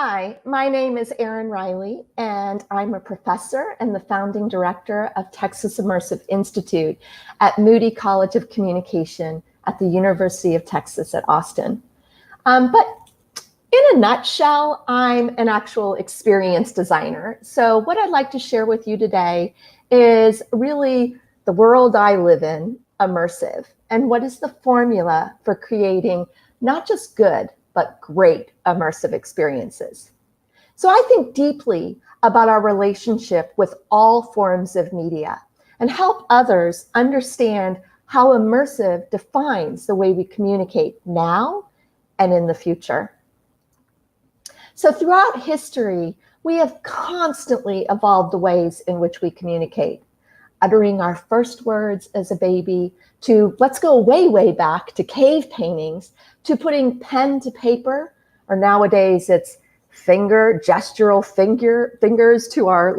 Hi, my name is Erin Reily, and I'm a professor and the founding director of Texas Immersive Institute at Moody College of Communication at the University of Texas at Austin. But in a nutshell, I'm an actual experience designer. So what I'd like to share with you today is really the world I live in, immersive, and what is the formula for creating not just good, but great immersive experiences. So I think deeply about our relationship with all forms of media and help others understand how immersive defines the way we communicate now and in the future. So throughout history, we have constantly evolved the ways in which we communicate, uttering our first words as a baby, to let's go way, way back to cave paintings, to putting pen to paper, or nowadays it's gestural fingers to our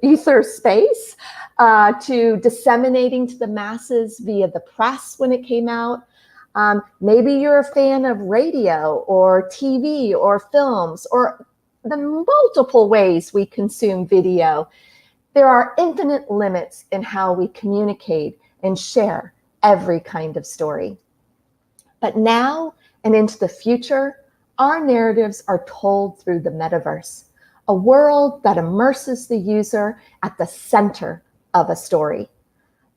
ether space, to disseminating to the masses via the press when it came out. Maybe you're a fan of radio or TV or films or the multiple ways we consume video. There are infinite limits in how we communicate and share every kind of story. But now and into the future, our narratives are told through the metaverse, a world that immerses the user at the center of a story.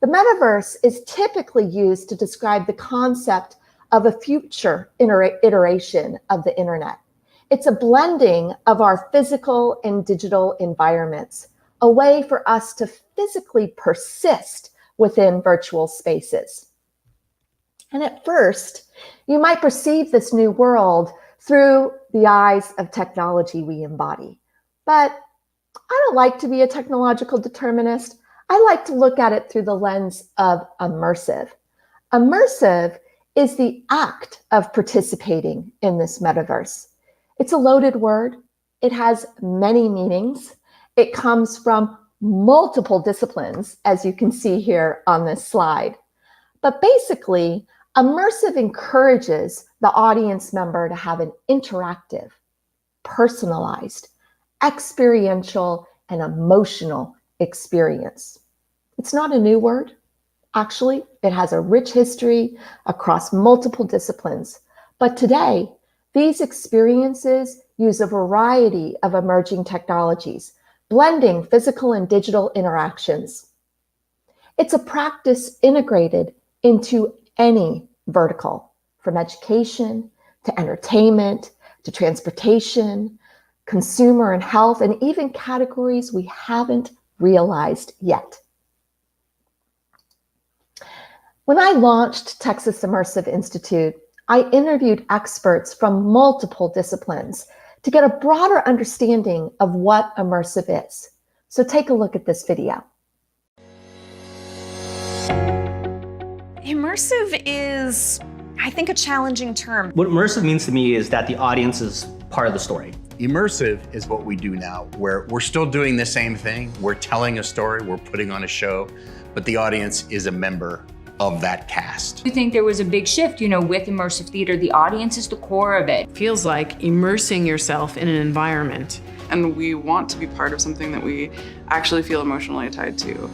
The metaverse is typically used to describe the concept of a future iteration of the internet. It's a blending of our physical and digital environments, a way for us to physically persist within virtual spaces. And at first, you might perceive this new world through the eyes of technology we embody. But I don't like to be a technological determinist. I like to look at it through the lens of immersive. Immersive is the act of participating in this metaverse. It's a loaded word. It has many meanings. It comes from multiple disciplines, as you can see here on this slide. But basically, immersive encourages the audience member to have an interactive, personalized, experiential, and emotional experience. It's not a new word. Actually, it has a rich history across multiple disciplines. But today, these experiences use a variety of emerging technologies, blending physical and digital interactions. It's a practice integrated into any vertical, from education to entertainment to transportation, consumer and health, and even categories we haven't realized yet. When I launched Texas Immersive Institute, I interviewed experts from multiple disciplines to get a broader understanding of what immersive is. So take a look at this video. Immersive is, I think, a challenging term. What immersive means to me is that the audience is part of the story. Immersive is what we do now, where we're still doing the same thing. We're telling a story, we're putting on a show, but the audience is a member of that cast. I think there was a big shift, with immersive theater. The audience is the core of it. Feels like immersing yourself in an environment. And we want to be part of something that we actually feel emotionally tied to.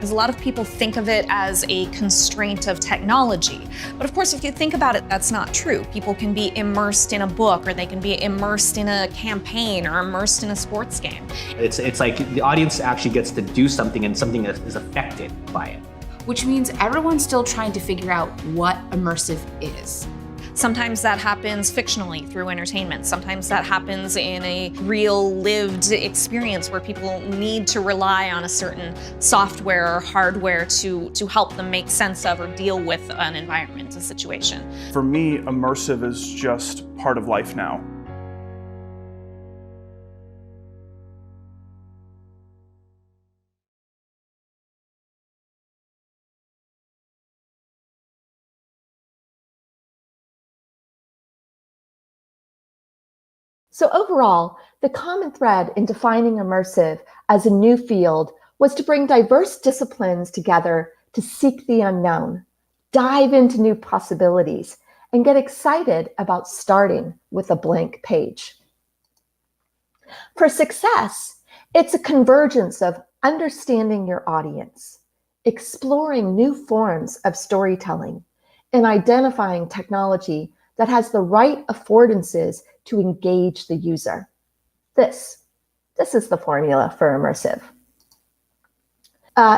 A lot of people think of it as a constraint of technology. But of course, if you think about it, that's not true. People can be immersed in a book, or they can be immersed in a campaign, or immersed in a sports game. It's like the audience actually gets to do something, and something is affected by it. Which means everyone's still trying to figure out what immersive is. Sometimes that happens fictionally through entertainment. Sometimes that happens in a real lived experience where people need to rely on a certain software or hardware to help them make sense of or deal with an environment, a situation. For me, immersive is just part of life now. So overall, the common thread in defining immersive as a new field was to bring diverse disciplines together to seek the unknown, dive into new possibilities, and get excited about starting with a blank page. For success, it's a convergence of understanding your audience, exploring new forms of storytelling, and identifying technology that has the right affordances to engage the user. This is the formula for immersive.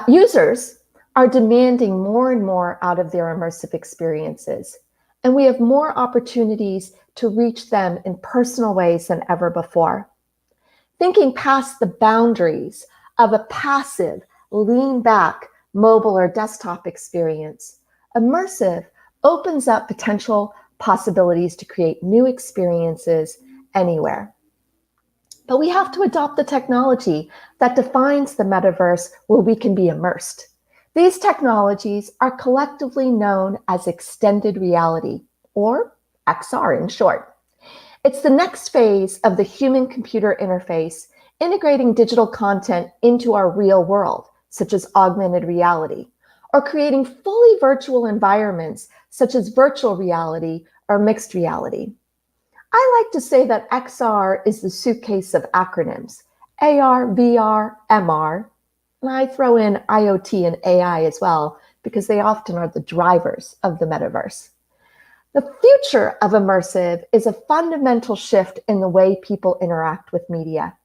Users are demanding more and more out of their immersive experiences, and we have more opportunities to reach them in personal ways than ever before. Thinking past the boundaries of a passive, lean-back mobile or desktop experience, immersive opens up potential possibilities to create new experiences anywhere. But we have to adopt the technology that defines the metaverse where we can be immersed. These technologies are collectively known as extended reality, or XR in short. It's the next phase of the human-computer interface, integrating digital content into our real world, such as augmented reality, or creating fully virtual environments, such as virtual reality or mixed reality. I like to say that XR is the suitcase of acronyms: AR, VR, MR, and I throw in IoT and AI as well, because they often are the drivers of the metaverse. The future of immersive is a fundamental shift in the way people interact with media.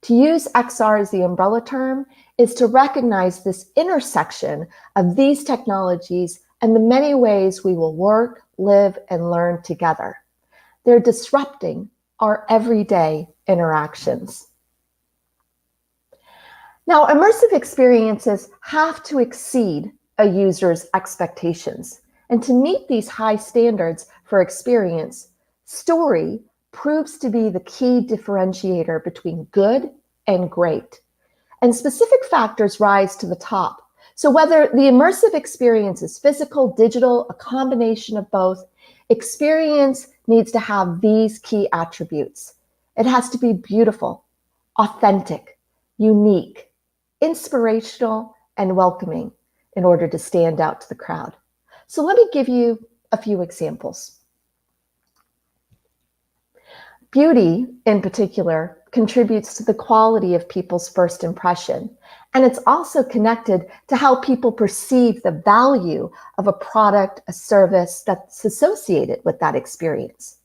To use XR as the umbrella term is to recognize this intersection of these technologies and the many ways we will work, live, and learn together. They're disrupting our everyday interactions. Now, immersive experiences have to exceed a user's expectations. And to meet these high standards for experience, story proves to be the key differentiator between good and great. And specific factors rise to the top. So whether the immersive experience is physical, digital, a combination of both, experience needs to have these key attributes. It has to be beautiful, authentic, unique, inspirational, and welcoming in order to stand out to the crowd. So let me give you a few examples. Beauty, in particular, contributes to the quality of people's first impression, and it's also connected to how people perceive the value of a product, a service that's associated with that experience.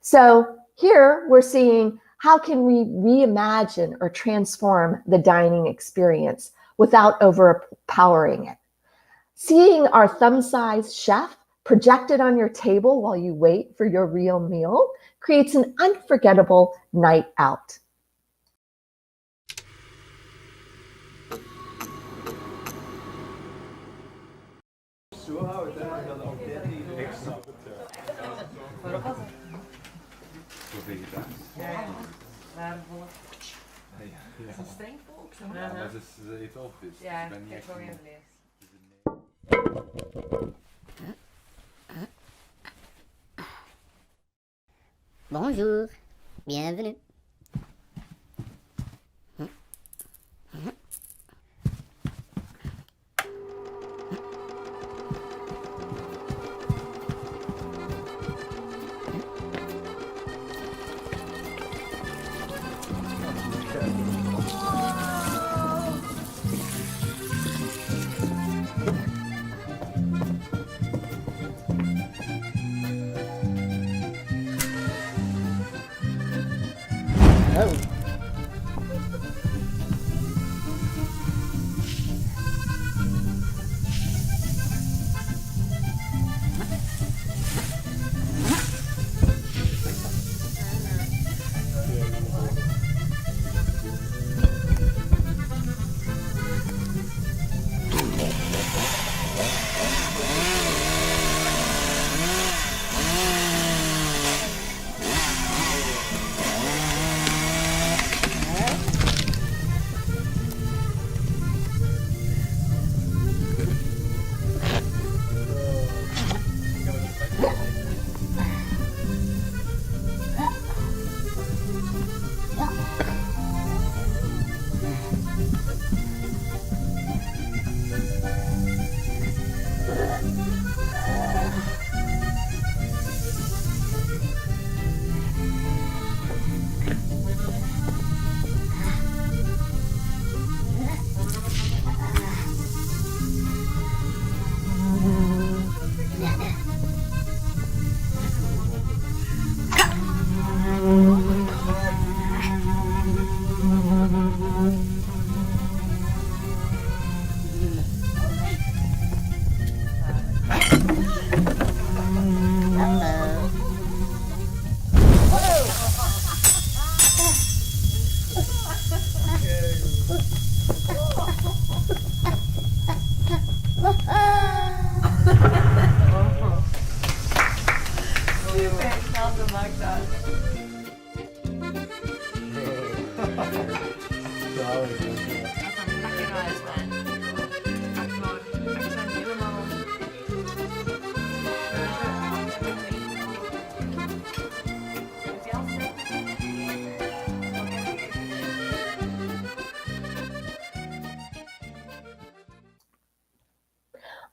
So here we're seeing how can we reimagine or transform the dining experience without overpowering it. Seeing our thumb-sized chef projected on your table while you wait for your real meal creates an unforgettable night out. Bonjour, bienvenue.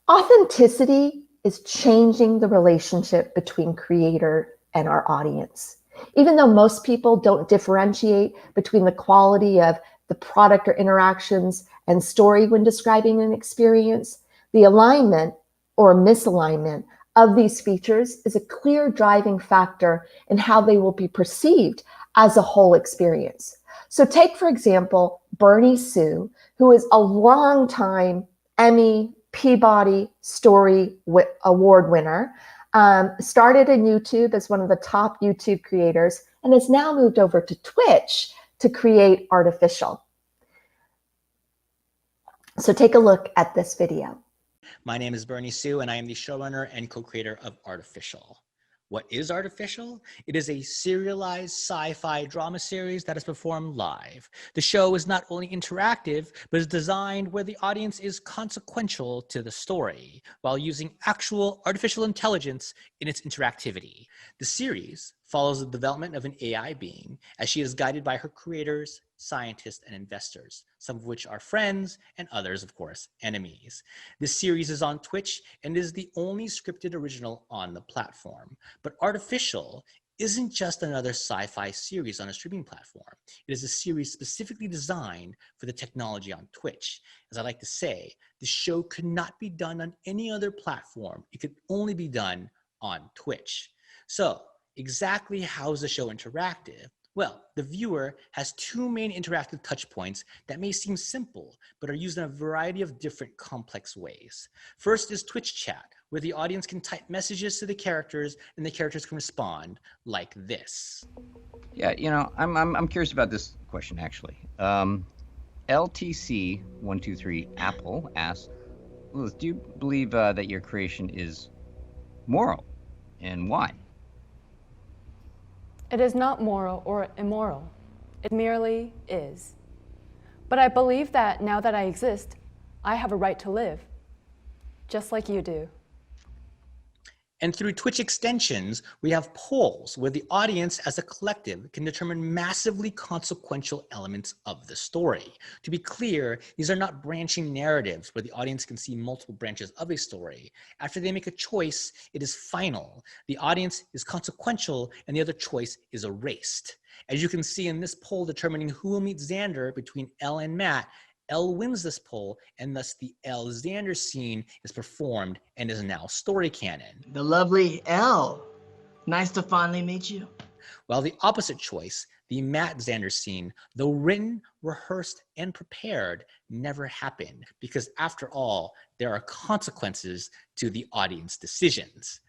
Authenticity is changing the relationship between creator and our audience. Even though most people don't differentiate between the quality of the product or interactions and story when describing an experience, the alignment or misalignment of these features is a clear driving factor in how they will be perceived as a whole experience. So take, for example, Bernie Sue, who is a longtime Emmy, Peabody Story Award winner, started in YouTube as one of the top YouTube creators and has now moved over to Twitch to create Artificial. So take a look at this video. My name is Bernie Sue, and I am the showrunner and co-creator of Artificial. What is Artificial? It is a serialized sci-fi drama series that is performed live. The show is not only interactive, but is designed where the audience is consequential to the story, while using actual artificial intelligence in its interactivity. The series follows the development of an AI being as she is guided by her creators, scientists, and investors, some of which are friends and others, of course, enemies. This series is on Twitch and is the only scripted original on the platform. But Artificial isn't just another sci-fi series on a streaming platform. It is a series specifically designed for the technology on Twitch. As I like to say, the show could not be done on any other platform. It could only be done on Twitch. So, exactly how is the show interactive? Well, the viewer has two main interactive touch points that may seem simple, but are used in a variety of different complex ways. First is Twitch chat, where the audience can type messages to the characters and the characters can respond like this. Yeah, you know, I'm curious about this question actually. LTC123 Apple asks, Lilith, do you believe that your creation is moral, and why? It is not moral or immoral. It merely is. But I believe that now that I exist, I have a right to live, just like you do. And through Twitch extensions, we have polls where the audience as a collective can determine massively consequential elements of the story. To be clear, these are not branching narratives where the audience can see multiple branches of a story. After they make a choice, it is final. The audience is consequential and the other choice is erased. As you can see in this poll determining who will meet Xander between Elle and Matt, Elle wins this poll, and thus the Elle Xander scene is performed and is now story canon. The lovely Elle. Nice to finally meet you. While the opposite choice, the Matt Xander scene, though written, rehearsed, and prepared, never happened, because after all, there are consequences to the audience decisions.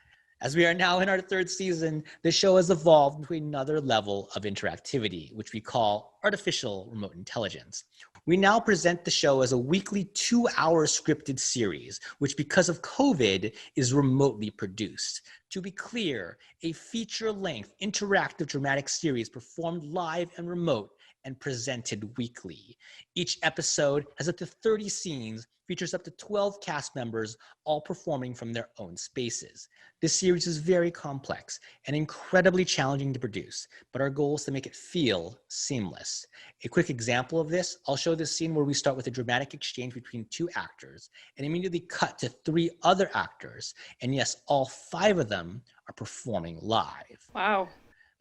As we are now in our third season, the show has evolved into another level of interactivity, which we call artificial remote intelligence. We now present the show as a weekly 2-hour scripted series, which because of COVID is remotely produced. To be clear, a feature-length interactive dramatic series performed live and remote and presented weekly. Each episode has up to 30 scenes, features up to 12 cast members, all performing from their own spaces. This series is very complex and incredibly challenging to produce, but our goal is to make it feel seamless. A quick example of this, I'll show this scene where we start with a dramatic exchange between 2 actors and immediately cut to 3 other actors. And yes, all 5 of them are performing live. Wow.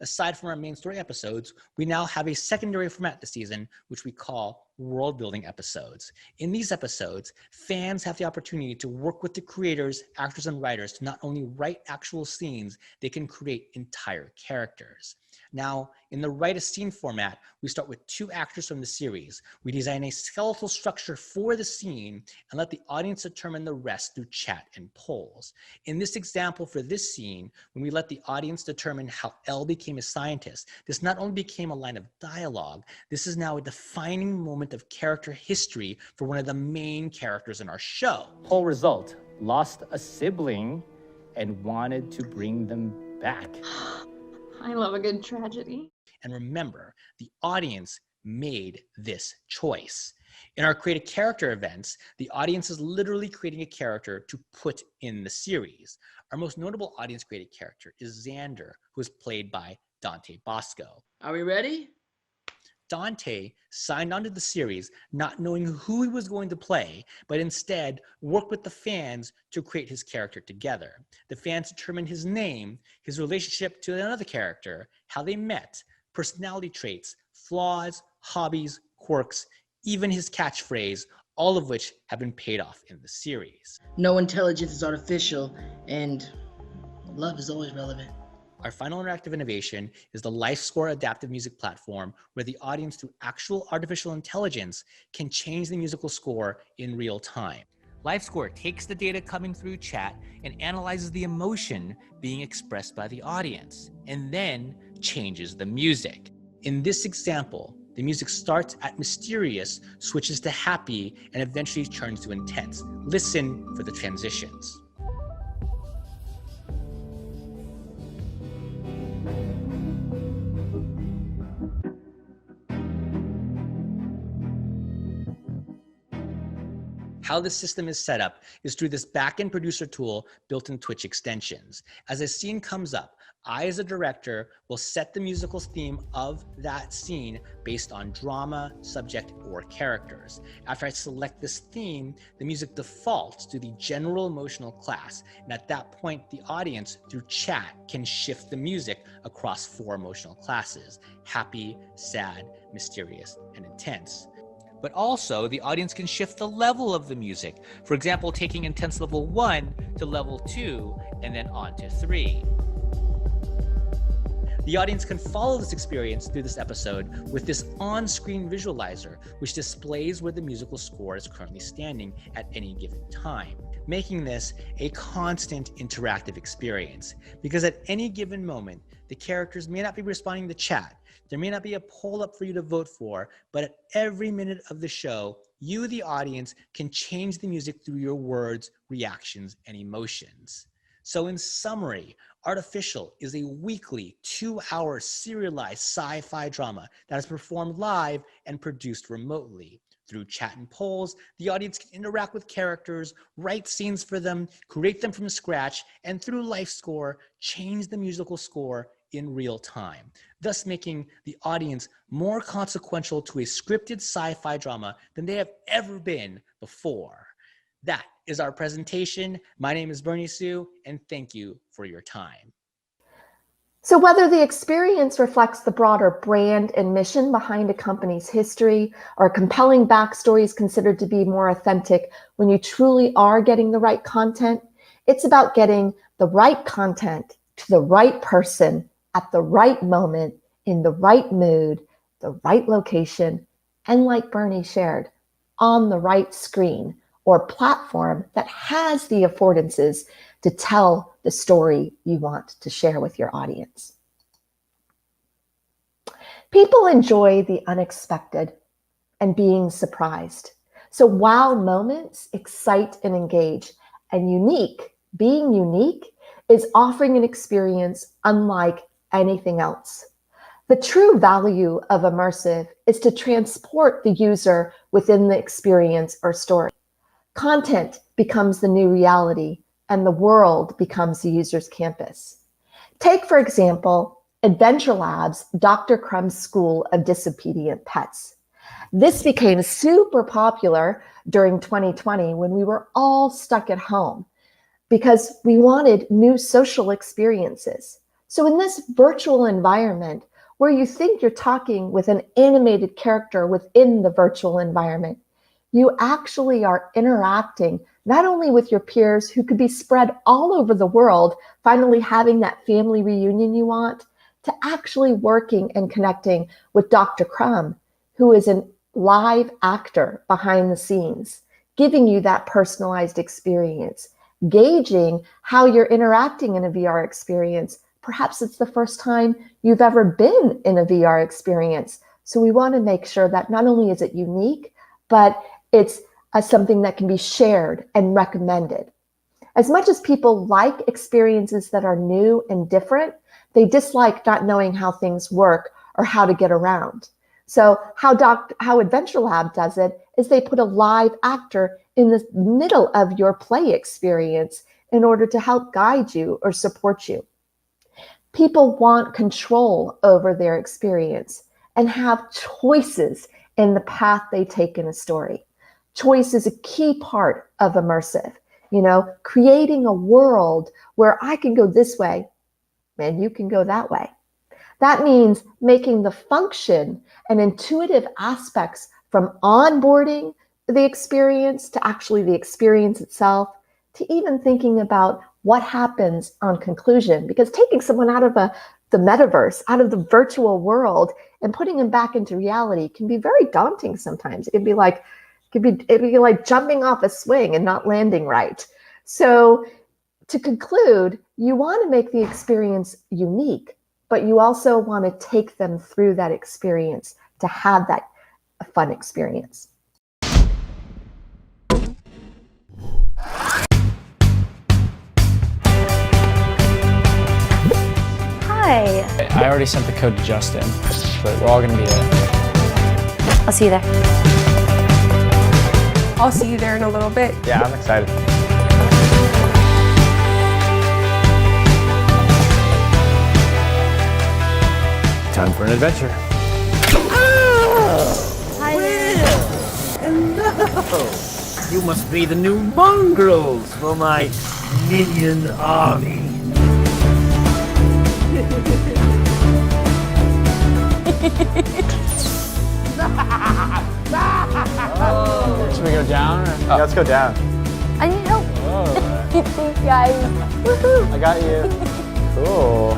Aside from our main story episodes, we now have a secondary format this season, which we call world building episodes. In these episodes, fans have the opportunity to work with the creators, actors, and writers to not only write actual scenes, they can create entire characters. Now, in the write a scene format, we start with 2 actors from the series. We design a skeletal structure for the scene and let the audience determine the rest through chat and polls. In this example for this scene, when we let the audience determine how Elle became a scientist, this not only became a line of dialogue, this is now a defining moment of character history for one of the main characters in our show. Whole result, lost a sibling and wanted to bring them back. I love a good tragedy. And remember, the audience made this choice. In our Create a Character events, the audience is literally creating a character to put in the series. Our most notable audience created character is Xander, who is played by Dante Bosco. Are we ready? Dante signed onto the series not knowing who he was going to play, but instead worked with the fans to create his character together. The fans determined his name, his relationship to another character, how they met, personality traits, flaws, hobbies, quirks, even his catchphrase, all of which have been paid off in the series. No intelligence is artificial, and love is always relevant. Our final interactive innovation is the LifeScore adaptive music platform, where the audience, through actual artificial intelligence, can change the musical score in real time. LifeScore takes the data coming through chat and analyzes the emotion being expressed by the audience, and then changes the music. In this example, the music starts at mysterious, switches to happy, and eventually turns to intense. Listen for the transitions. How the system is set up is through this backend producer tool built in Twitch extensions. As a scene comes up, I, as a director, will set the musical theme of that scene based on drama, subject, or characters. After I select this theme, the music defaults to the general emotional class. And at that point, the audience, through chat, can shift the music across 4 emotional classes: happy, sad, mysterious, and intense. But also, the audience can shift the level of the music. For example, taking intense level 1 to level 2, and then on to 3. The audience can follow this experience through this episode with this on-screen visualizer, which displays where the musical score is currently standing at any given time, making this a constant interactive experience. Because at any given moment, the characters may not be responding to chat. There may not be a poll up for you to vote for, but at every minute of the show, you, the audience, can change the music through your words, reactions, and emotions. So in summary, Artificial is a weekly 2-hour serialized sci-fi drama that is performed live and produced remotely. Through chat and polls, the audience can interact with characters, write scenes for them, create them from scratch, and through LifeScore, change the musical score in real time, thus making the audience more consequential to a scripted sci-fi drama than they have ever been before. That is our presentation. My name is Bernie Sue, and thank you for your time. So whether the experience reflects the broader brand and mission behind a company's history, or a compelling backstory is considered to be more authentic when you truly are getting the right content, it's about getting the right content to the right person at the right moment, in the right mood, the right location, and like Bernie shared, on the right screen or platform that has the affordances to tell the story you want to share with your audience. People enjoy the unexpected and being surprised. So wow moments excite and engage, and being unique is offering an experience unlike anything else. The true value of immersive is to transport the user within the experience or story. Content becomes the new reality, and the world becomes the user's campus. Take, for example, Adventure Lab's Dr. Crumb's School of Disobedient Pets. This became super popular during 2020 when we were all stuck at home because we wanted new social experiences. So in this virtual environment, where you think you're talking with an animated character within the virtual environment, you actually are interacting not only with your peers who could be spread all over the world, finally having that family reunion you want, to actually working and connecting with Dr. Crumb, who is a live actor behind the scenes, giving you that personalized experience, gauging how you're interacting in a VR experience. Perhaps it's the first time you've ever been in a VR experience. So we want to make sure that not only is it unique, but it's something that can be shared and recommended. As much as people like experiences that are new and different, they dislike not knowing how things work or how to get around. So how Adventure Lab does it is they put a live actor in the middle of your play experience in order to help guide you or support you. People want control over their experience, and have choices in the path they take in a story. Choice is a key part of immersive, creating a world where I can go this way and you can go that way. That means making the function and intuitive aspects from onboarding the experience to actually the experience itself, to even thinking about what happens on conclusion. Because taking someone out of the metaverse, out of the virtual world, and putting them back into reality can be very daunting sometimes. It'd be like jumping off a swing and not landing right. So to conclude, you want to make the experience unique, but you also want to take them through that experience to have that fun experience. Hi. I already sent the code to Justin, but we're all gonna be there. I'll see you there. I'll see you there in a little bit. Yeah, I'm excited. Time for an adventure. Hi. Hello! You must be the new mongrels for my minion army. Should we go down? Yeah, let's go down. I need help. Thanks, guys. I got you. Cool.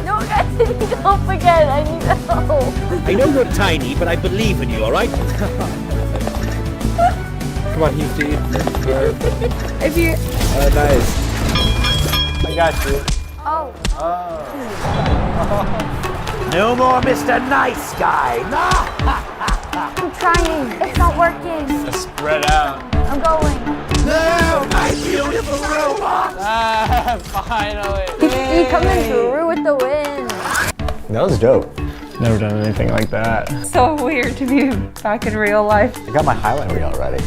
No, guys, don't forget. I need help. I know you're tiny, but I believe in you, all right? Come on, Houston. If you... Nice. I got you. Oh. No more Mr. Nice Guy. I'm trying. It's not working. Let's spread out. I'm going. No, my beautiful robot. Finally. He's coming through with the wind. That was dope. Never done anything like that. So weird to be back in real life. I got my highlight reel ready.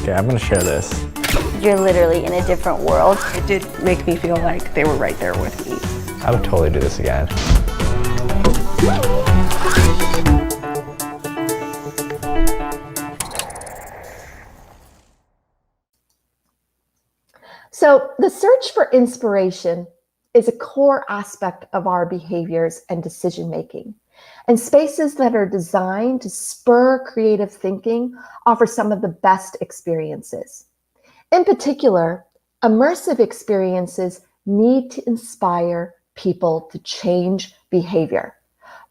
Okay, I'm gonna share this. You're literally in a different world. It did make me feel like they were right there with me. I would totally do this again. So the search for inspiration is a core aspect of our behaviors and decision making. And spaces that are designed to spur creative thinking offer some of the best experiences. In particular, immersive experiences need to inspire people to change behavior,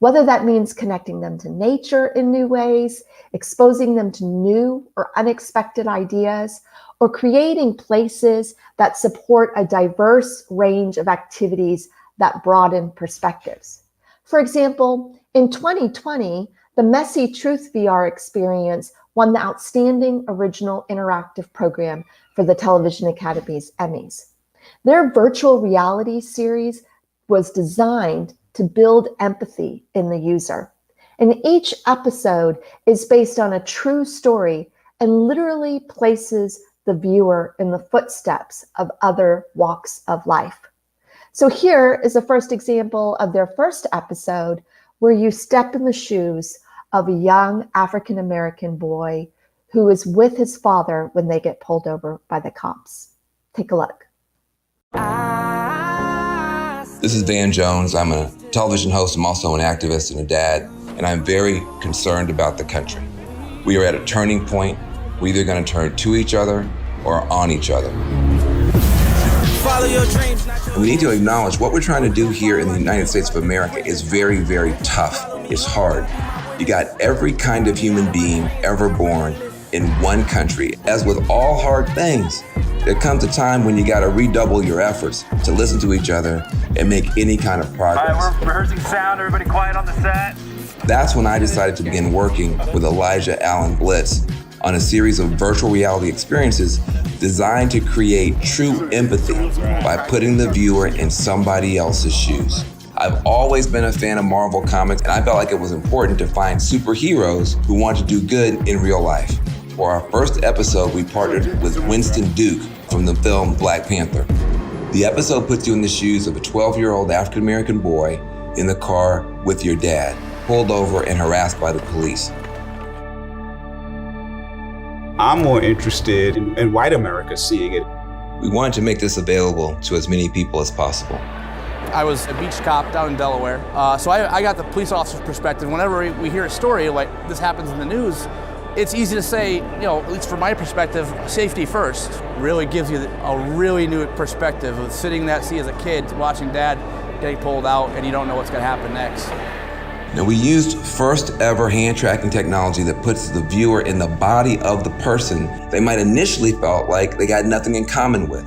whether that means connecting them to nature in new ways, exposing them to new or unexpected ideas, or creating places that support a diverse range of activities that broaden perspectives. For example, in 2020, the Messy Truth VR experience won the Outstanding Original Interactive Program for the Television Academy's Emmys. Their virtual reality series was designed to build empathy in the user. And each episode is based on a true story and literally places the viewer in the footsteps of other walks of life. So here is the first example of their first episode, where you step in the shoes of a young African-American boy who is with his father when they get pulled over by the cops. Take a look. This is Van Jones. I'm a television host. I'm also an activist and a dad, and I'm very concerned about the country. We are at a turning point. We're either going to turn to each other or on each other. Follow your dreams. We need to acknowledge what we're trying to do here in the United States of America is very, very tough. It's hard. You got every kind of human being ever born in one country. As with all hard things, there comes a time when you got to redouble your efforts to listen to each other and make any kind of progress. All right, we're rehearsing sound. Everybody quiet on the set. That's when I decided to begin working with Elijah Allen Blitz on a series of virtual reality experiences designed to create true empathy by putting the viewer in somebody else's shoes. I've always been a fan of Marvel Comics, and I felt like it was important to find superheroes who want to do good in real life. For our first episode, we partnered with Winston Duke from the film Black Panther. The episode puts you in the shoes of a 12-year-old African-American boy in the car with your dad, pulled over and harassed by the police. I'm more interested in white America seeing it. We wanted to make this available to as many people as possible. I was a beach cop down in Delaware, so I got the police officer's perspective. Whenever we hear a story like this happens in the news, it's easy to say, you know, at least from my perspective, safety first. Really gives you a really new perspective of sitting in that seat as a kid, watching dad getting pulled out, and you don't know what's going to happen next. Now, we used first ever hand tracking technology that puts the viewer in the body of the person they might initially felt like they got nothing in common with.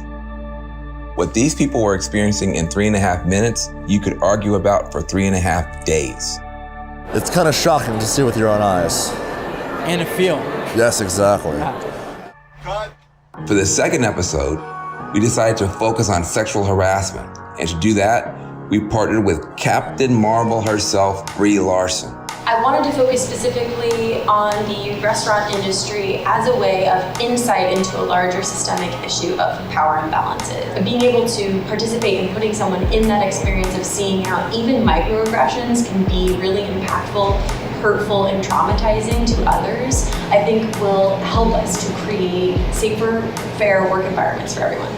What these people were experiencing in 3.5 minutes, you could argue about for 3.5 days. It's kind of shocking to see with your own eyes. And a feel. Yes, exactly. For the second episode, we decided to focus on sexual harassment. And to do that, we partnered with Captain Marvel herself, Brie Larson. I wanted to focus specifically on the restaurant industry as a way of insight into a larger systemic issue of power imbalances. Being able to participate in putting someone in that experience of seeing how even microaggressions can be really impactful, hurtful, and traumatizing to others, I think will help us to create safer, fair work environments for everyone.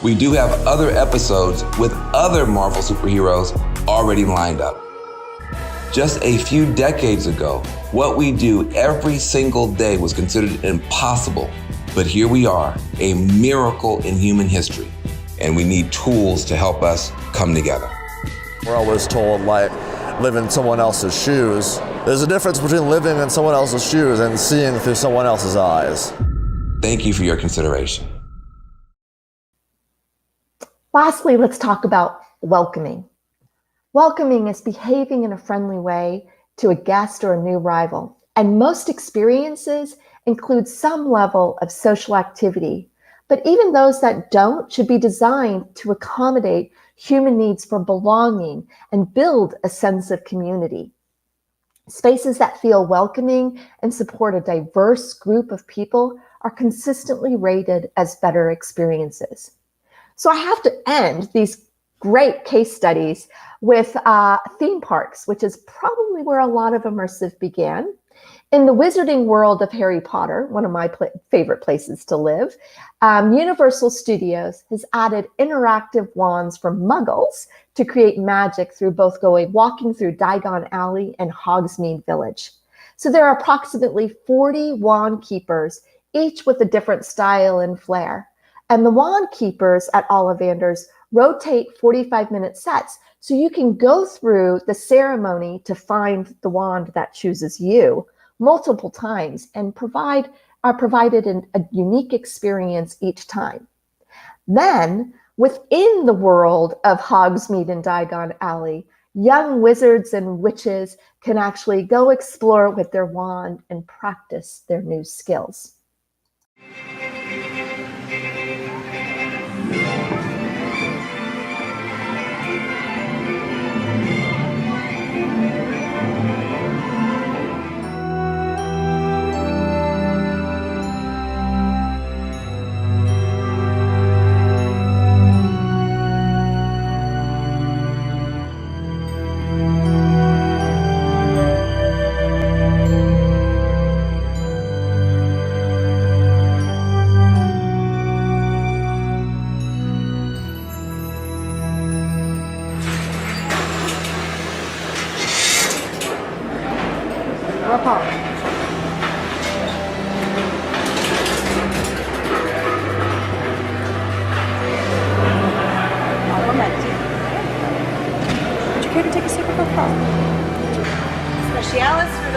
We do have other episodes with other Marvel superheroes already lined up. Just a few decades ago, what we do every single day was considered impossible. But here we are, a miracle in human history, and we need tools to help us come together. We're always told, like, live in someone else's shoes. There's a difference between living in someone else's shoes and seeing through someone else's eyes. Thank you for your consideration. Lastly, let's talk about welcoming. Welcoming is behaving in a friendly way to a guest or a new arrival, and most experiences include some level of social activity, but even those that don't should be designed to accommodate human needs for belonging and build a sense of community. Spaces that feel welcoming and support a diverse group of people are consistently rated as better experiences. So I have to end these great case studies with theme parks, which is probably where a lot of immersive began. In the wizarding world of Harry Potter, one of my favorite places to live, Universal Studios has added interactive wands for muggles to create magic through both walking through Diagon Alley and Hogsmeade Village. So there are approximately 40 wand keepers, each with a different style and flair. And the wand keepers at Ollivanders rotate 45-minute sets, so you can go through the ceremony to find the wand that chooses you multiple times and are provided a unique experience each time. Then, within the world of Hogsmeade and Diagon Alley, young wizards and witches can actually go explore with their wand and practice their new skills. Would you care to take a sip of our coffee? Specialis for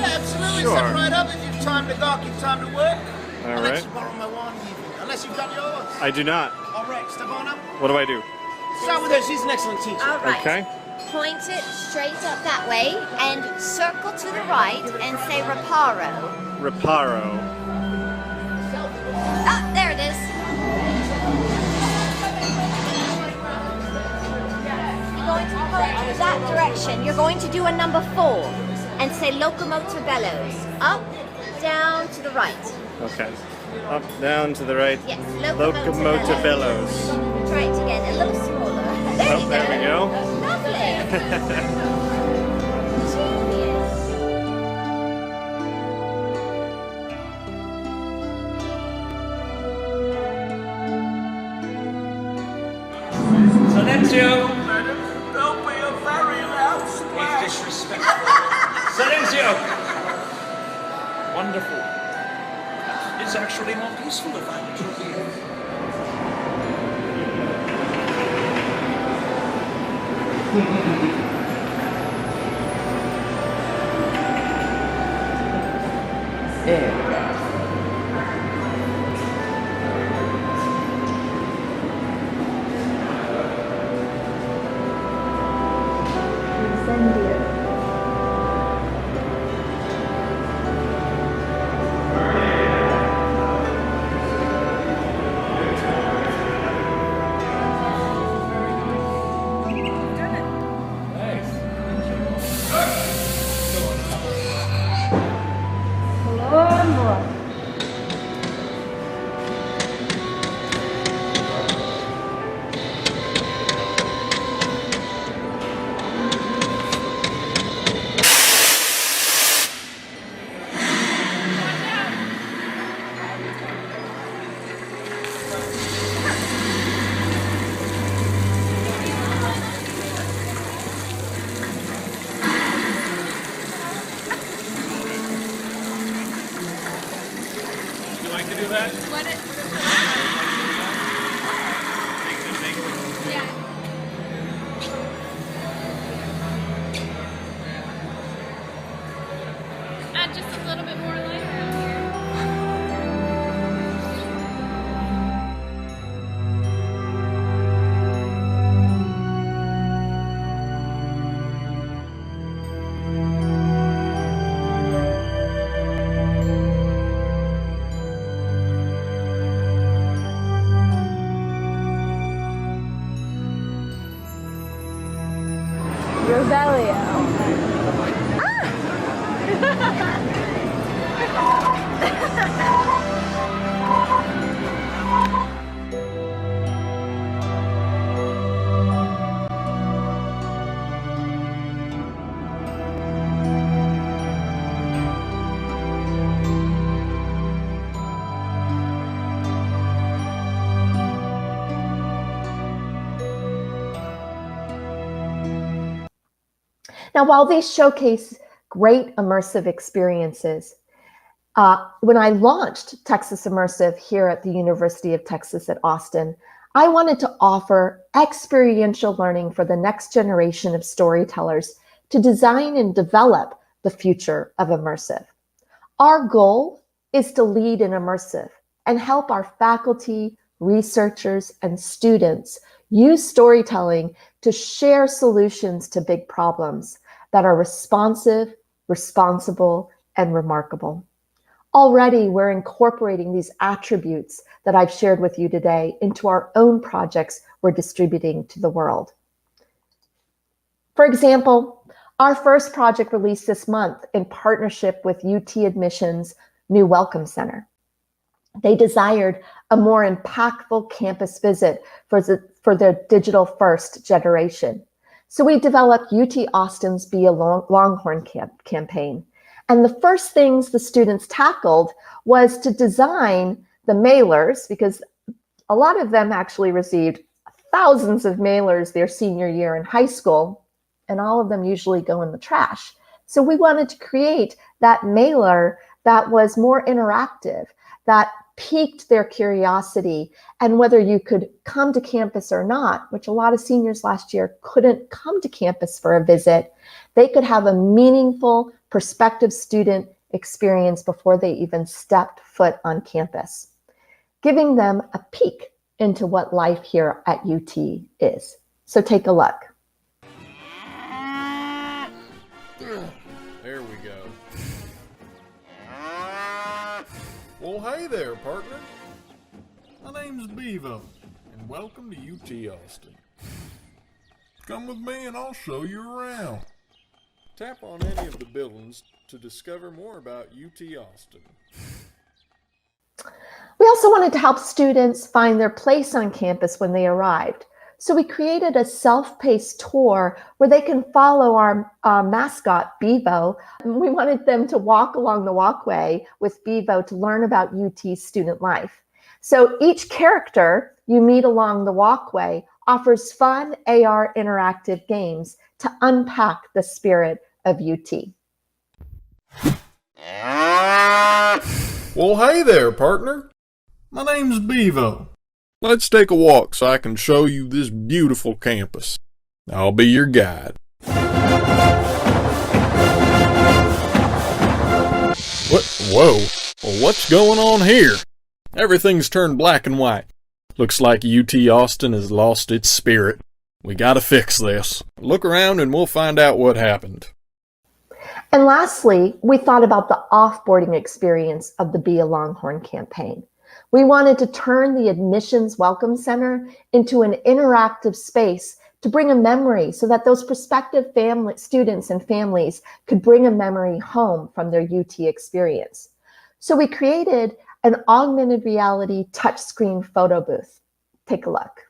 Absolutely, Sure. step right up. If you've time to dock, you've time to work. All I'll right. let you borrow my wand even, unless you've got yours. I do not. All right, step on up. What do I do? Start with her. She's an excellent teacher. All right. Okay. Point it straight up that way and circle to the right and say reparo. Reparo. Ah, there it is. You're going to point that direction. You're going to do a number 4 and say locomotor bellows. Up, down, to the right. Okay. Up, down, to the right. Yes, locomotive bellows. Try it again, a little smaller. There you There we go. Lovely. Genius. Silenzio! Don't be a very loud splash. It's disrespectful. Silenzio! Wonderful. It's actually more peaceful if I'm with you. Add just a little bit more light. Now, while these showcase great immersive experiences, when I launched Texas Immersive here at the University of Texas at Austin, I wanted to offer experiential learning for the next generation of storytellers to design and develop the future of immersive. Our goal is to lead in immersive and help our faculty, researchers, and students use storytelling to share solutions to big problems that are responsive, responsible, and remarkable. Already, we're incorporating these attributes that I've shared with you today into our own projects we're distributing to the world. For example, our first project released this month in partnership with UT Admissions' new Welcome Center. They desired a more impactful campus visit for their digital-first generation. So we developed UT Austin's Be a Longhorn campaign. And the first things the students tackled was to design the mailers, because a lot of them actually received thousands of mailers their senior year in high school, and all of them usually go in the trash. So we wanted to create that mailer that was more interactive, that piqued their curiosity, and whether you could come to campus or not, which a lot of seniors last year couldn't come to campus for a visit, they could have a meaningful prospective student experience before they even stepped foot on campus, giving them a peek into what life here at UT is. So take a look. There we go. Well, hey there, partner. My name's Bevo, and welcome to UT Austin. Come with me and I'll show you around. Tap on any of the buildings to discover more about UT Austin. We also wanted to help students find their place on campus when they arrived. So we created a self-paced tour where they can follow our mascot, Bevo. We wanted them to walk along the walkway with Bevo to learn about UT's student life. So each character you meet along the walkway offers fun AR interactive games to unpack the spirit of UT. Well, hey there, partner. My name's Bevo. Let's take a walk so I can show you this beautiful campus. I'll be your guide. Whoa. Well, what's going on here? Everything's turned black and white. Looks like UT Austin has lost its spirit. We gotta fix this. Look around and we'll find out what happened. And lastly, we thought about the offboarding experience of the Be a Longhorn campaign. We wanted to turn the Admissions Welcome Center into an interactive space to bring a memory so that those prospective students and families could bring a memory home from their UT experience. So we created an augmented reality touchscreen photo booth. Take a look.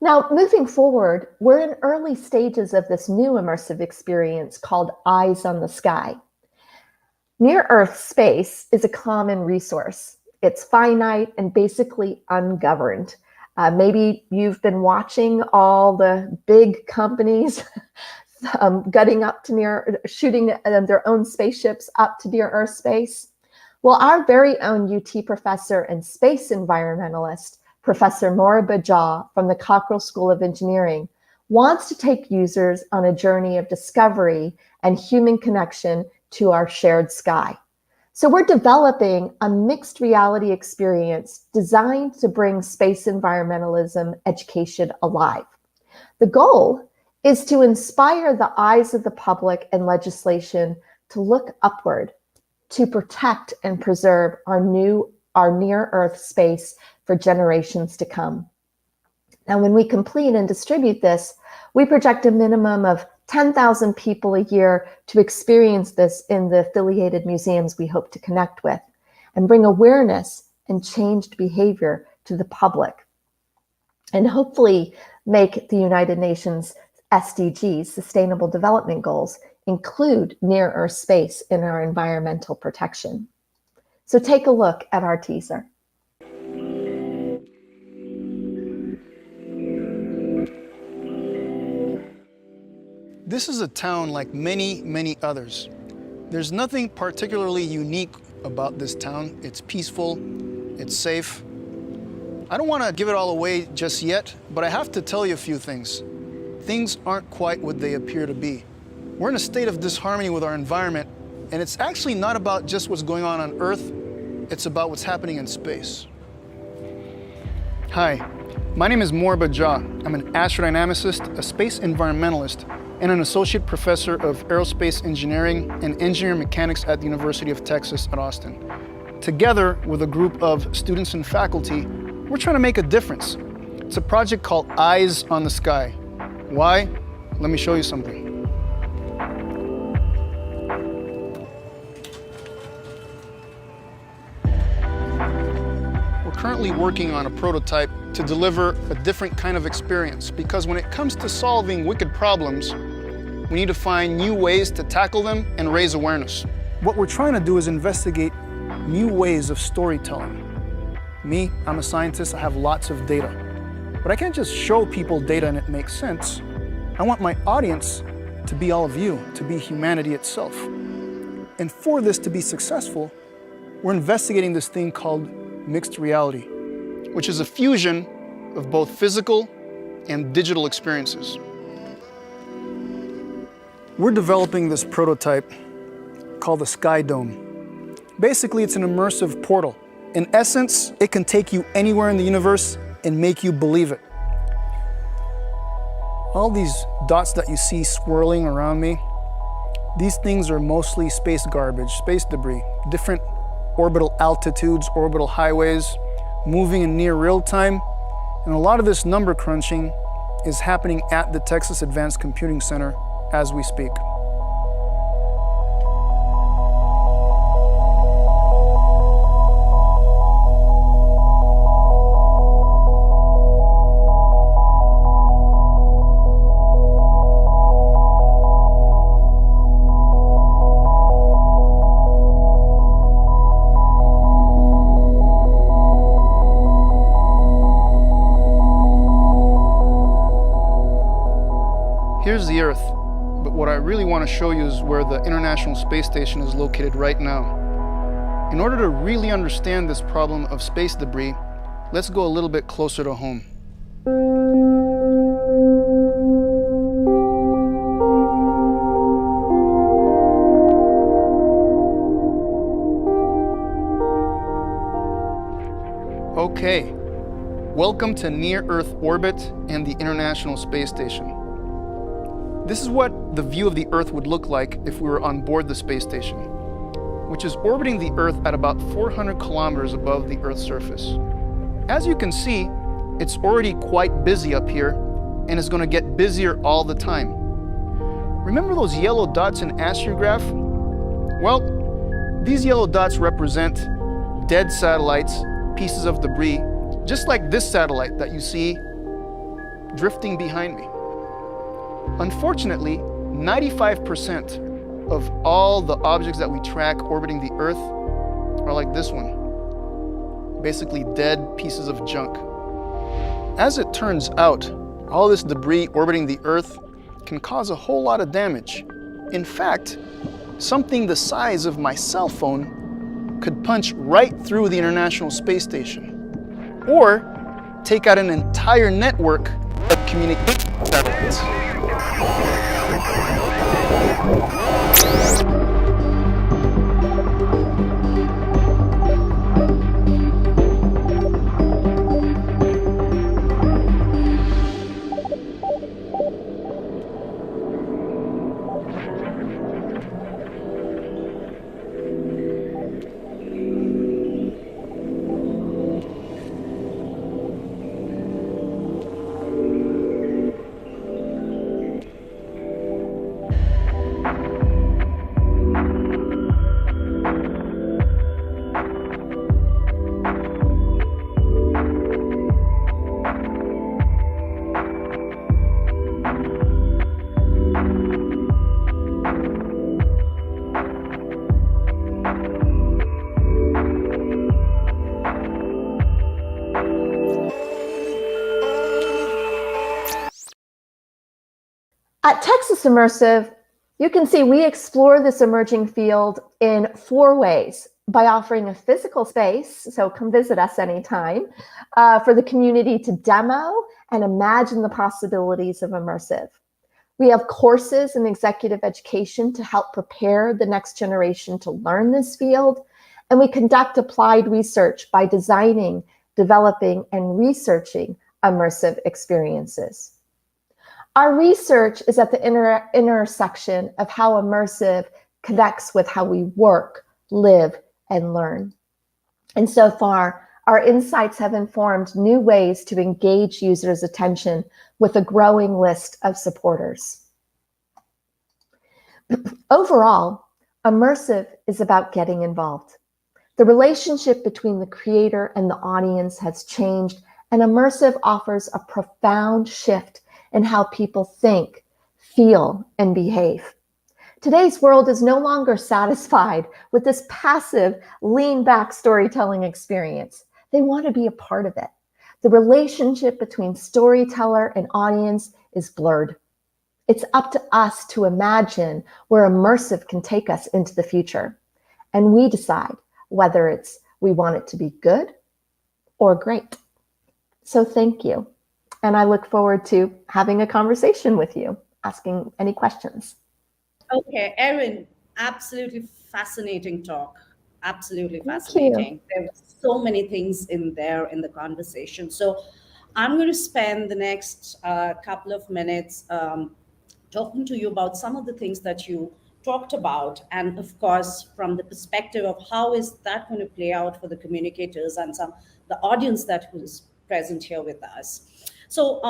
Now, moving forward, we're in early stages of this new immersive experience called Eyes on the Sky. Near-Earth space is a common resource. It's finite and basically ungoverned. Maybe you've been watching all the big companies gutting up to shooting their own spaceships up to near-Earth space. Well, our very own UT professor and space environmentalist, Professor Moody from the Cockrell School of Engineering, wants to take users on a journey of discovery and human connection to our shared sky. So we're developing a mixed reality experience designed to bring space environmentalism education alive. The goal is to inspire the eyes of the public and legislation to look upward, to protect and preserve our near-Earth space for generations to come. Now, when we complete and distribute this, we project a minimum of 10,000 people a year to experience this in the affiliated museums we hope to connect with and bring awareness and changed behavior to the public, and hopefully make the United Nations SDGs, Sustainable Development Goals, include near-Earth space in our environmental protection. So take a look at our teaser. This is a town like many, many others. There's nothing particularly unique about this town. It's peaceful, it's safe. I don't want to give it all away just yet, but I have to tell you a few things. Things aren't quite what they appear to be. We're in a state of disharmony with our environment, and it's actually not about just what's going on Earth, it's about what's happening in space. Hi, my name is Moody. I'm an astrodynamicist, a space environmentalist, and an associate professor of aerospace engineering and engineering mechanics at the University of Texas at Austin. Together with a group of students and faculty, we're trying to make a difference. It's a project called Eyes on the Sky. Why? Let me show you something. We're currently working on a prototype to deliver a different kind of experience, because when it comes to solving wicked problems, we need to find new ways to tackle them and raise awareness. What we're trying to do is investigate new ways of storytelling. Me, I'm a scientist, I have lots of data. But I can't just show people data and it makes sense. I want my audience to be all of you, to be humanity itself. And for this to be successful, we're investigating this thing called mixed reality, which is a fusion of both physical and digital experiences. We're developing this prototype called the Sky Dome. Basically, it's an immersive portal. In essence, it can take you anywhere in the universe and make you believe it. All these dots that you see swirling around me, these things are mostly space garbage, space debris, different orbital altitudes, orbital highways, moving in near real time. And a lot of this number crunching is happening at the Texas Advanced Computing Center as we speak. Here's the Earth, but what I really want to show you is where the International Space Station is located right now. In order to really understand this problem of space debris, let's go a little bit closer to home. Okay, welcome to near-Earth orbit and the International Space Station. This is what the view of the Earth would look like if we were on board the space station, which is orbiting the Earth at about 400 kilometers above the Earth's surface. As you can see, it's already quite busy up here and is going to get busier all the time. Remember those yellow dots in astrograph? Well, these yellow dots represent dead satellites, pieces of debris, just like this satellite that you see drifting behind me. Unfortunately, 95% of all the objects that we track orbiting the Earth are like this one, basically dead pieces of junk. As it turns out, all this debris orbiting the Earth can cause a whole lot of damage. In fact, something the size of my cell phone could punch right through the International Space Station, or take out an entire network of communication satellites. At Texas Immersive, you can see we explore this emerging field in 4 ways: by offering a physical space, so come visit us anytime, for the community to demo and imagine the possibilities of immersive. We have courses in executive education to help prepare the next generation to learn this field, and we conduct applied research by designing, developing, and researching immersive experiences. Our research is at the intersection of how immersive connects with how we work, live, and learn. And so far, our insights have informed new ways to engage users' attention with a growing list of supporters. Overall, immersive is about getting involved. The relationship between the creator and the audience has changed, and immersive offers a profound shift in how people think, feel, and behave. Today's world is no longer satisfied with this passive, lean-back storytelling experience. They want to be a part of it. The relationship between storyteller and audience is blurred. It's up to us to imagine where immersive can take us into the future. And we decide whether we want it to be good or great. So thank you. And I look forward to having a conversation with you, asking any questions. Okay, Erin, absolutely fascinating talk. absolutely Thank fascinating. There were so many things in there in the conversation. So I'm going to spend the next couple of minutes talking to you about some of the things that you talked about, and of course from the perspective of how is that going to play out for the communicators and some the audience that was present here with us. So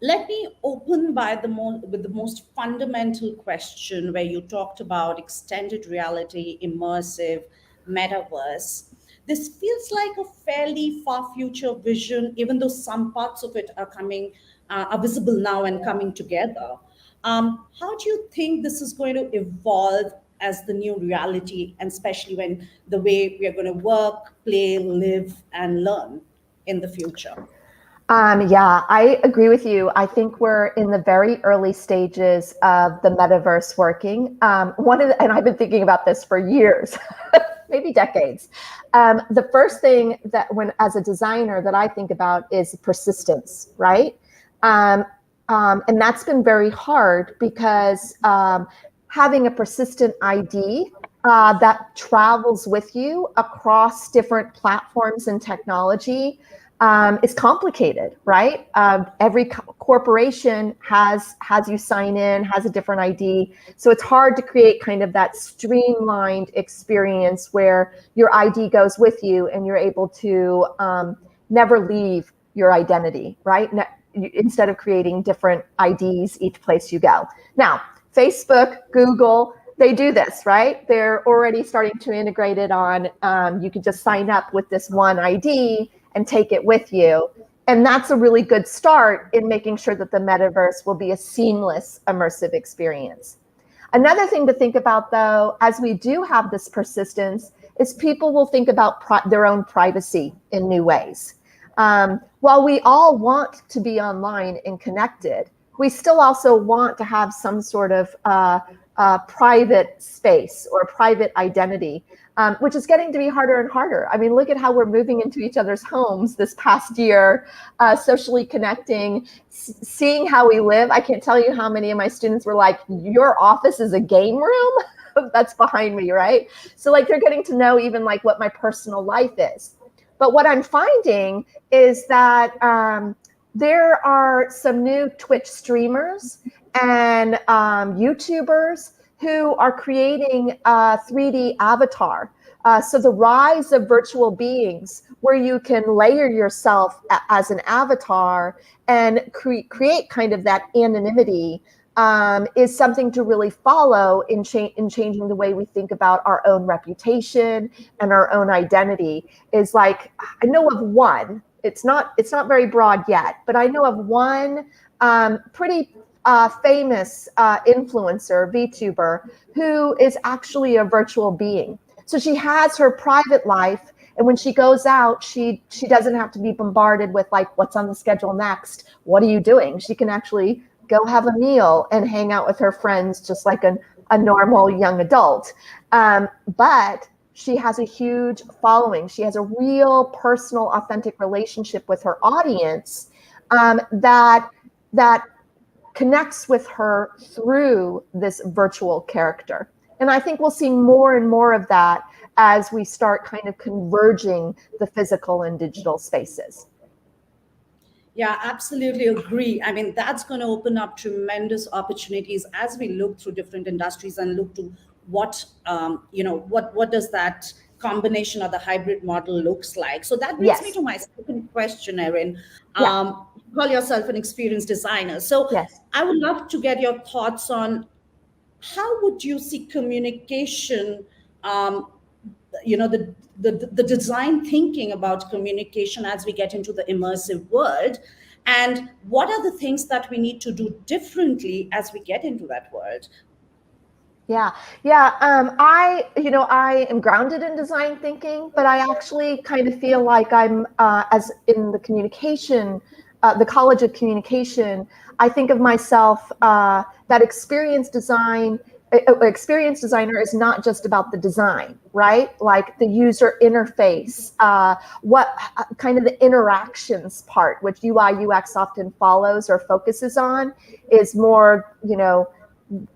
let me open by with the most fundamental question, where you talked about extended reality, immersive, metaverse. This feels like a fairly far future vision, even though some parts of it are visible now and coming together. How do you think this is going to evolve as the new reality, and especially when the way we are going to work, play, live, and learn in the future? Yeah, I agree with you. I think we're in the very early stages of the metaverse working. And I've been thinking about this for years, maybe decades. The first thing that as a designer that I think about is persistence, right? And that's been very hard because having a persistent ID that travels with you across different platforms and technology is complicated, right? Every corporation has you sign in, has a different ID. So it's hard to create kind of that streamlined experience where your ID goes with you and you're able to never leave your identity, right? Instead of creating different IDs each place you go. Now, Facebook, Google, they do this, right? They're already starting to integrate it on, you can just sign up with this one ID and take it with you. And that's a really good start in making sure that the metaverse will be a seamless, immersive experience. Another thing to think about, though, as we do have this persistence, is people will think about their own privacy in new ways. While we all want to be online and connected, we still also want to have some sort of private space or private identity, which is getting to be harder and harder. I mean, look at how we're moving into each other's homes this past year, socially connecting, seeing how we live. I can't tell you how many of my students were like, your office is a game room? That's behind me, right? So like they're getting to know even like what my personal life is. But what I'm finding is that there are some new Twitch streamers and YouTubers who are creating a 3D avatar. So the rise of virtual beings where you can layer yourself as an avatar and create kind of that anonymity is something to really follow in changing the way we think about our own reputation and our own identity. Is like, I know of one, it's not very broad yet, but I know of one pretty famous influencer, VTuber, who is actually a virtual being. So she has her private life, and when she goes out, she doesn't have to be bombarded with like, what's on the schedule next? What are you doing? She can actually go have a meal and hang out with her friends just like a normal young adult. But she has a huge following. She has a real personal, authentic relationship with her audience that connects with her through this virtual character. And I think we'll see more and more of that as we start kind of converging the physical and digital spaces. Yeah, absolutely agree. I mean, that's going to open up tremendous opportunities as we look through different industries and look to what does that combination of the hybrid model looks like. So that brings me to my second question, Erin. You call yourself an experienced designer. So I would love to get your thoughts on how would you see communication, the design thinking about communication as we get into the immersive world, and what are the things that we need to do differently as we get into that world? I am grounded in design thinking, but I actually kind of feel like I'm as in the communication, the College of Communication. I think of myself that experienced designer is not just about the design, right? Like the user interface, what kind of the interactions part, which UI UX often follows or focuses on, is more,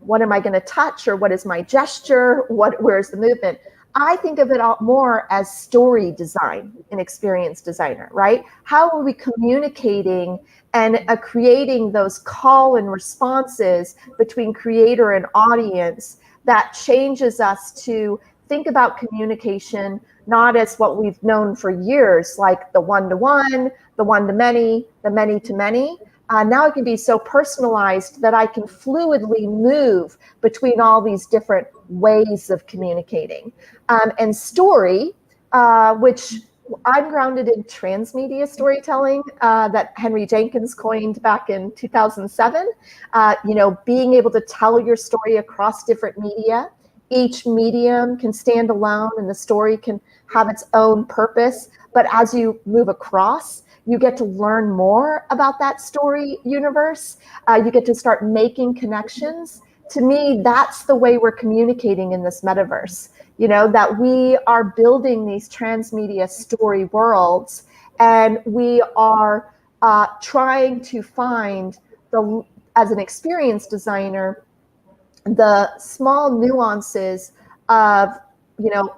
what am I going to touch, or what is my gesture? Where's the movement? I think of it more as story design, an experience designer, right? How are we communicating and creating those call and responses between creator and audience that changes us to think about communication not as what we've known for years, like the one-to-one, the one-to-many, the many-to-many. Now it can be so personalized that I can fluidly move between all these different ways of communicating. And story, which I'm grounded in transmedia storytelling that Henry Jenkins coined back in 2007. Being able to tell your story across different media. Each medium can stand alone and the story can have its own purpose. But as you move across, you get to learn more about that story universe. You get to start making connections. To me, that's the way we're communicating in this metaverse. That we are building these transmedia story worlds, and we are trying to find, as an experience designer, the small nuances of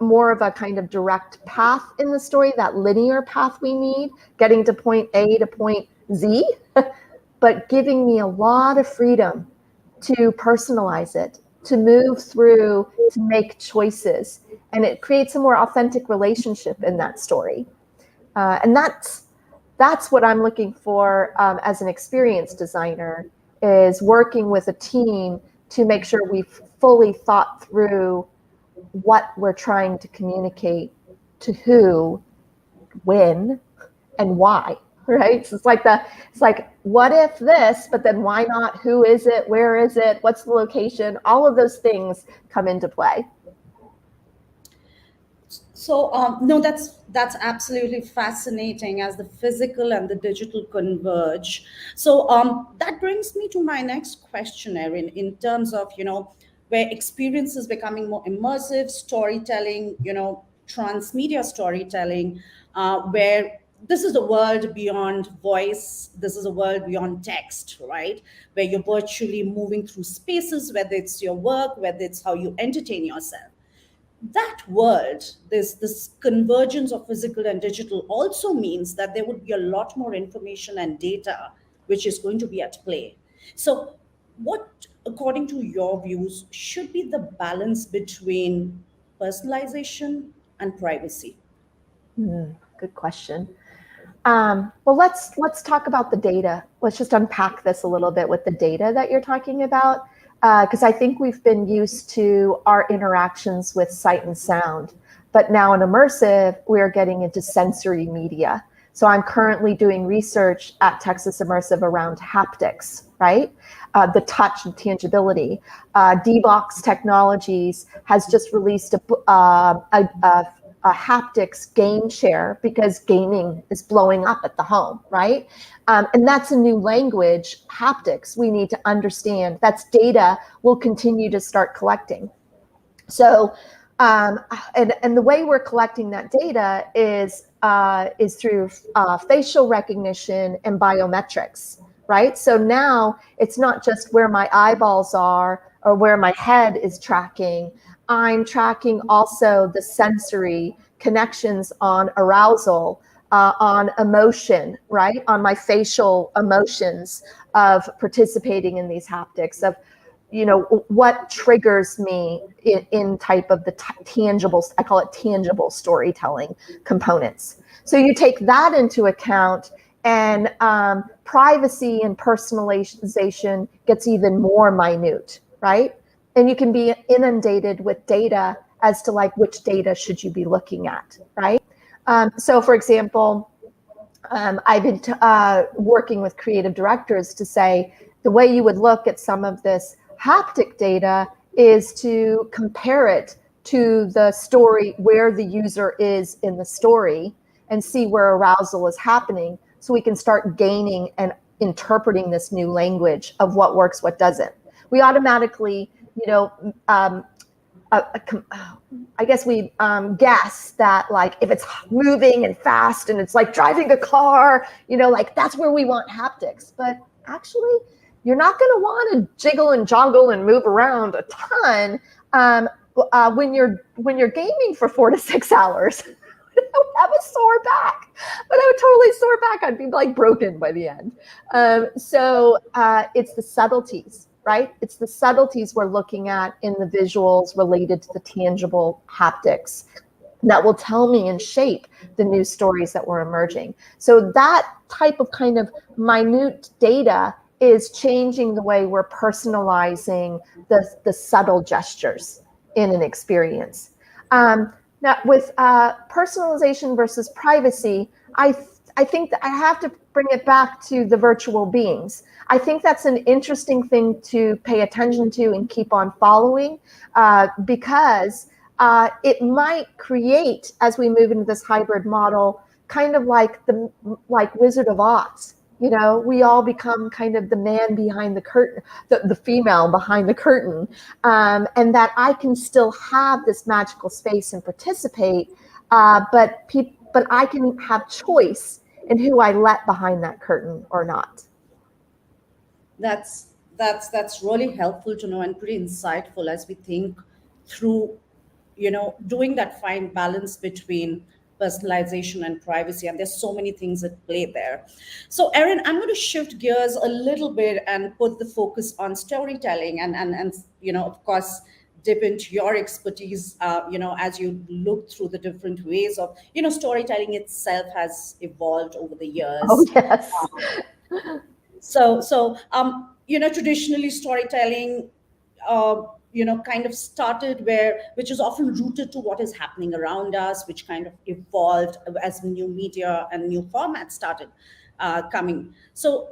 more of a kind of direct path in the story, that linear path we need, getting to point A to point Z, but giving me a lot of freedom to personalize it, to move through, to make choices. And it creates a more authentic relationship in that story. And that's what I'm looking for as an experience designer, is working with a team to make sure we've fully thought through what we're trying to communicate to who, when, and why, right? So it's like, what if this, but then why not? Who is it? Where is it? What's the location? All of those things come into play. So no, that's absolutely fascinating as the physical and the digital converge. So that brings me to my next question, Erin, in terms of where experience is becoming more immersive, storytelling, transmedia storytelling, where this is a world beyond voice, this is a world beyond text, right? Where you're virtually moving through spaces, whether it's your work, whether it's how you entertain yourself. That world, this convergence of physical and digital, also means that there would be a lot more information and data which is going to be at play. So what, according to your views, should be the balance between personalization and privacy? Good question. Well, let's talk about the data. Let's just unpack this a little bit with the data that you're talking about, because I think we've been used to our interactions with sight and sound, but now in immersive, we're getting into sensory media. So I'm currently doing research at Texas Immersive around haptics, right? The touch and tangibility. D-Box Technologies has just released a haptics game share because gaming is blowing up at the home, right? And that's a new language, haptics, we need to understand. That's data we'll continue to start collecting. So, and the way we're collecting that data is through facial recognition and biometrics, right? So now it's not just where my eyeballs are or where my head is tracking. I'm tracking also the sensory connections on arousal, on emotion, right? On my facial emotions of participating in these haptics, of what triggers me in type of the tangible, I call it tangible storytelling components. So you take that into account, and privacy and personalization gets even more minute, right? And you can be inundated with data as to which data should you be looking at, right? So for example, I've been working with creative directors to say the way you would look at some of this haptic data is to compare it to the story, where the user is in the story, and see where arousal is happening, so we can start gaining and interpreting this new language of what works, what doesn't. We automatically, I guess we guess that if it's moving and fast and it's like driving a car, that's where we want haptics. But actually, you're not going to want to jiggle and joggle and move around a ton. when you're gaming for 4 to 6 hours, I would have a sore back, but I would totally sore back. I'd be like broken by the end. So it's the subtleties, right? It's the subtleties we're looking at in the visuals related to the tangible haptics that will tell me and shape the new stories that were emerging. So that type of kind of minute data is changing the way we're personalizing the subtle gestures in an experience. Now, with personalization versus privacy, I think that I have to bring it back to the virtual beings. I think that's an interesting thing to pay attention to and keep on following because it might create, as we move into this hybrid model, kind of like Wizard of Oz. You know, we all become kind of the man behind the curtain, the female behind the curtain, and that I can still have this magical space and participate, but I can have choice in who I let behind that curtain or not. That's really helpful to know and pretty insightful as we think through, doing that fine balance between personalization and privacy. And there's so many things at play there. So Erin, I'm going to shift gears a little bit and put the focus on storytelling and of course, dip into your expertise, as you look through the different ways of, storytelling itself has evolved over the years. Oh, yes. So traditionally storytelling, kind of started which is often rooted to what is happening around us, which kind of evolved as new media and new formats started coming. So,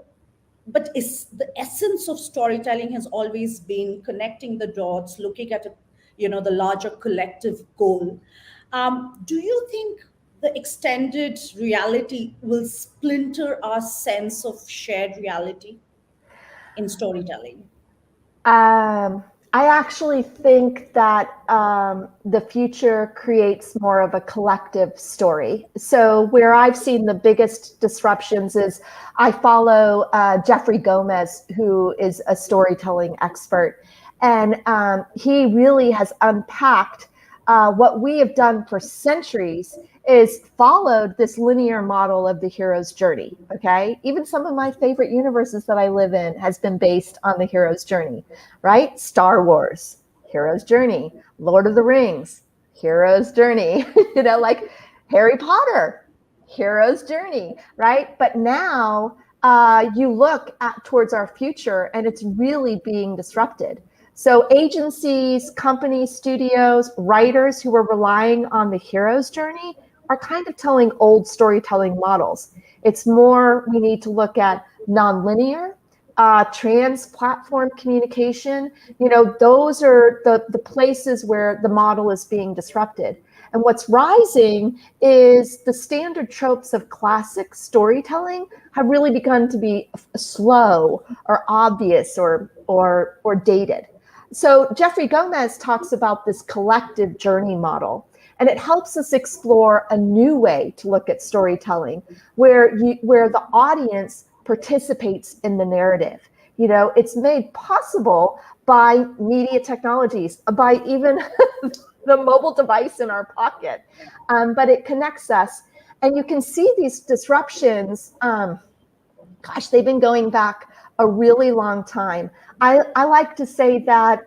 but the essence of storytelling has always been connecting the dots, looking at the larger collective goal. Do you think the extended reality will splinter our sense of shared reality in storytelling? I actually think that the future creates more of a collective story. So where I've seen the biggest disruptions is I follow Jeffrey Gomez, who is a storytelling expert. And he really has unpacked what we have done for centuries is followed this linear model of the hero's journey, okay? Even some of my favorite universes that I live in has been based on the hero's journey, right? Star Wars, hero's journey. Lord of the Rings, hero's journey. Like Harry Potter, hero's journey, right? But now you look towards our future and it's really being disrupted. So agencies, companies, studios, writers who are relying on the hero's journey are kind of telling old storytelling models. It's more, we need to look at nonlinear, trans-platform communication. Those are the places where the model is being disrupted. And what's rising is the standard tropes of classic storytelling have really begun to be slow or obvious or dated. So Jeffrey Gomez talks about this collective journey model, and it helps us explore a new way to look at storytelling where the audience participates in the narrative. It's made possible by media technologies, by even the mobile device in our pocket, but it connects us. And you can see these disruptions, they've been going back a really long time. I like to say that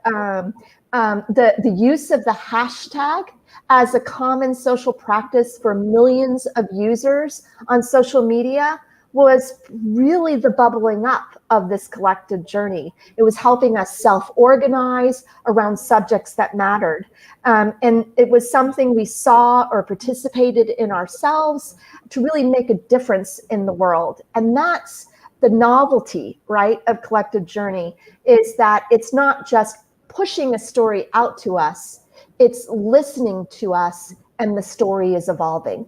the use of the hashtag as a common social practice for millions of users on social media was really the bubbling up of this collective journey. It was helping us self-organize around subjects that mattered. And it was something we saw or participated in ourselves to really make a difference in the world. And that's the novelty, right, of collective journey, is that it's not just pushing a story out to us, it's listening to us, and the story is evolving.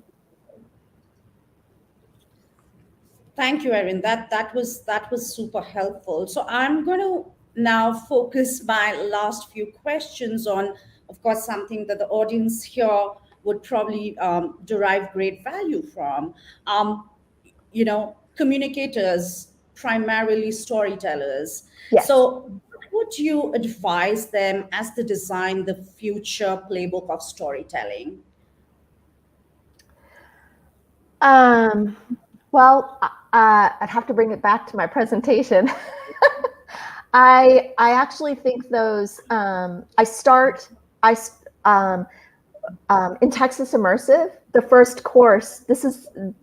Thank you, Erin. That was super helpful. So I'm going to now focus my last few questions on, of course, something that the audience here would probably derive great value from. Communicators, primarily storytellers. Yes. So would you advise them as they design the future playbook of storytelling? Well, I'd have to bring it back to my presentation. I actually think those, in Texas Immersive, the first course,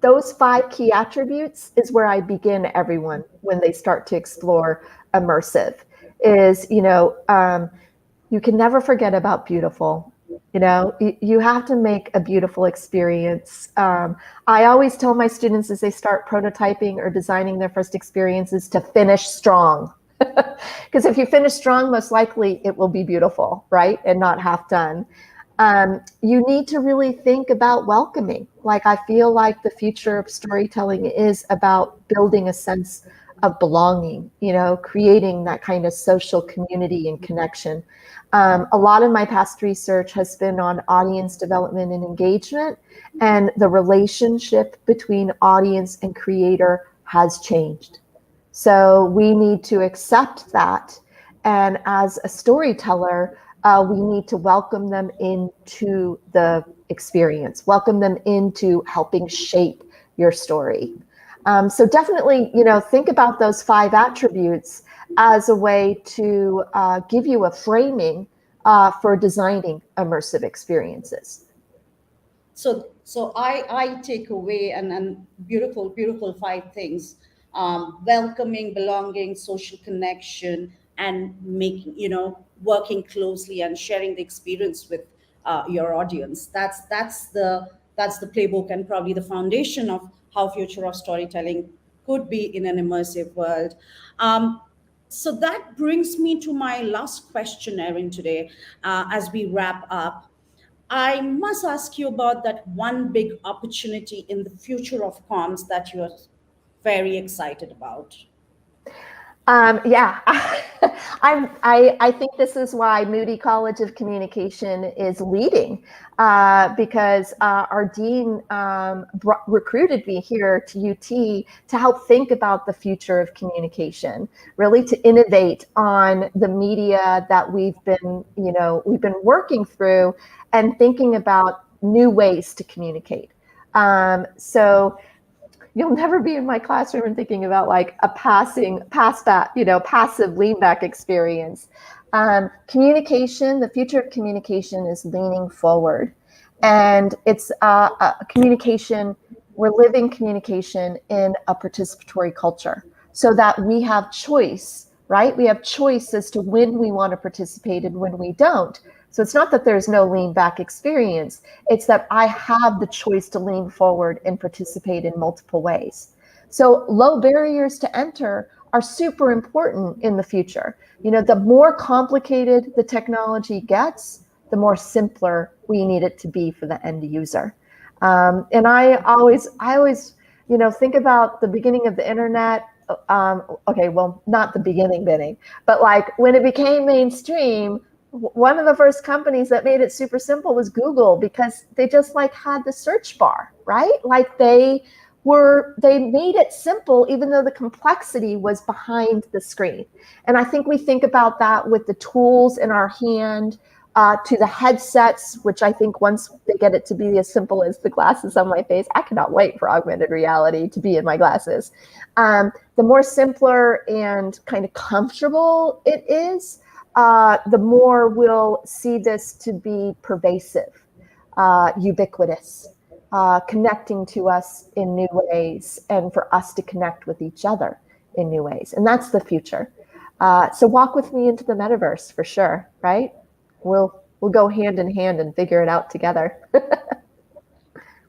those 5 key attributes is where I begin everyone when they start to explore immersive is, you can never forget about beautiful. You have to make a beautiful experience. I always tell my students as they start prototyping or designing their first experiences to finish strong. Because if you finish strong, most likely it will be beautiful, right? And not half done. You need to really think about welcoming. Like, I feel like the future of storytelling is about building a sense of belonging, creating that kind of social community and connection. A lot of my past research has been on audience development and engagement, and the relationship between audience and creator has changed. So we need to accept that. And as a storyteller, we need to welcome them into the experience, welcome them into helping shape your story. So definitely, think about those 5 attributes as a way to give you a framing for designing immersive experiences. So I take away and beautiful 5 things: welcoming, belonging, social connection, and making, working closely and sharing the experience with your audience. That's the playbook and probably the foundation of how future of storytelling could be in an immersive world. So that brings me to my last question, Erin, today, as we wrap up. I must ask you about that one big opportunity in the future of comms that you're very excited about. Yeah, I think this is why Moody College of Communication is leading, because our dean recruited me here to UT to help think about the future of communication, really to innovate on the media that we've been working through and thinking about new ways to communicate. So you'll never be in my classroom and thinking about like a passive lean back experience. Communication, the future of communication is leaning forward. And it's communication, we're living communication in a participatory culture so that we have choice, right? We have choice as to when we want to participate and when we don't. So it's not that there's no lean back experience. It's that I have the choice to lean forward and participate in multiple ways. So low barriers to enter are super important in the future. The more complicated the technology gets, the more simpler we need it to be for the end user. And I always, think about the beginning of the internet. Okay, well, not the beginning, but like when it became mainstream, one of the first companies that made it super simple was Google, because they just like had the search bar, right? Like they made it simple, even though the complexity was behind the screen. And I think we think about that with the tools in our hand, to the headsets, which I think once they get it to be as simple as the glasses on my face, I cannot wait for augmented reality to be in my glasses. The more simpler and kind of comfortable it is, the more we'll see this to be pervasive, ubiquitous, connecting to us in new ways, and for us to connect with each other in new ways. And that's the future. So walk with me into the metaverse for sure, right? We'll go hand in hand and figure it out together.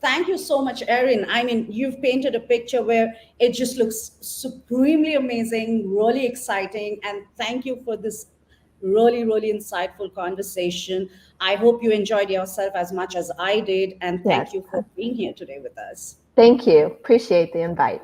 Thank you so much, Erin. I mean, you've painted a picture where it just looks supremely amazing, really exciting. And thank you for this really insightful conversation. I hope you enjoyed yourself as much as I did. And thank you for being here today with us. Thank you. Appreciate the invite.